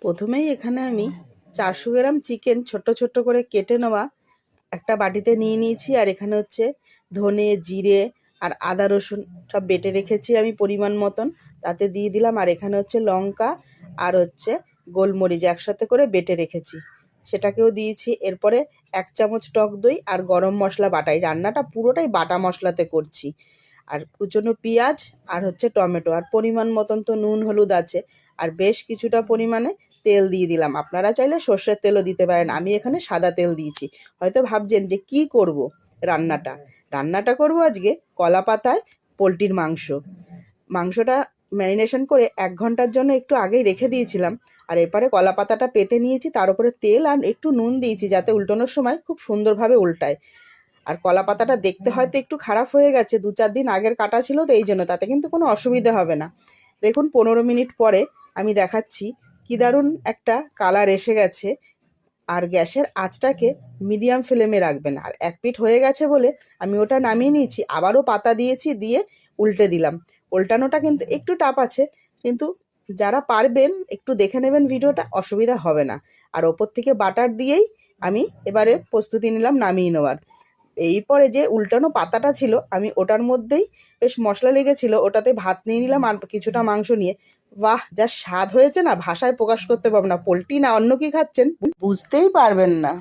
প্রথমেই এখানে আমি 400 গ্রাম চিকেন ছোট্ট ছোট্ট করে কেটে নেওয়া একটা বাটিতে নিয়ে নিয়েছি। আর এখানে হচ্ছে ধনে, জিরে আর আদা রসুন সব বেটে রেখেছি আমি পরিমাণ মতন, তাতে দিয়ে দিলাম। আর এখানে হচ্ছে লঙ্কা আর হচ্ছে গোলমরিচ একসাথে করে বেটে রেখেছি, সেটাকেও দিয়েছি। এরপরে 1 চামচ টক দই আর গরম মশলা বাটা। এই রান্নাটা পুরোটাই বাটা মশলাতে করছি। আর কুচনো পেঁয়াজ আর হচ্ছে টমেটো, আর পরিমাণ মতন তো নুন হলুদ আছে। আর বেশ কিছুটা পরিমাণে তেল দিয়ে দিলাম, আপনারা চাইলে সর্ষের তেলও দিতে পারেন, আমি এখানে সাদা তেল দিয়েছি। হয়তো ভাবছেন যে কি করব, রান্নাটা করব আজকে কলা পাতায় পোলট্রির মাংসটা ম্যারিনেশন করে 1 ঘন্টার জন্য একটু আগেই রেখে দিয়েছিলাম। আর এরপরে কলা পাতাটা পেতে নিয়েছি, তার উপরে তেল আর একটু নুন দিয়েছি যাতে উল্টানোর সময় খুব সুন্দরভাবে উল্টায়। আর কলা পাতাটা দেখতে হয়তো একটু খারাপ হয়ে গেছে, 2-4 দিন আগের কাটা ছিল তো এই জন্য, তাতে কিন্তু কোনো অসুবিধা হবে না। দেখুন 15 মিনিট পরে আমি দেখাচ্ছি কি দারুণ একটা কালার এসে গেছে। আর গ্যাসের আঁচটাকে মিডিয়াম ফ্লেমে রাখবেন। আর 1 পিঠ হয়ে গেছে বলে আমি ওটা নামিয়ে নিয়েছি, আবারও পাতা দিয়েছি, দিয়ে উল্টে দিলাম। উল্টানোটা কিন্তু একটু টাফ আছে, কিন্তু যারা পারবেন একটু দেখে নেবেন ভিডিওটা, অসুবিধা হবে না। আর ওপর থেকে বাটার দিয়েই আমি এবারে প্রস্তুতি নিলাম নামিয়ে নেওয়ার। এরপরে যে উল্টানো পাতাটা ছিল আমি ওটার মধ্যেই, বেশ মশলা লেগেছিল, ওটাতে ভাত নিয়ে নিলাম আর কিছুটা মাংস নিয়ে। বাহ, যা স্বাদ হয়েছে না, ভাষায় প্রকাশ করতে পারবো না। পোলট্রি না অন্য কি খাচ্ছেন বুঝতেই পারবেন না।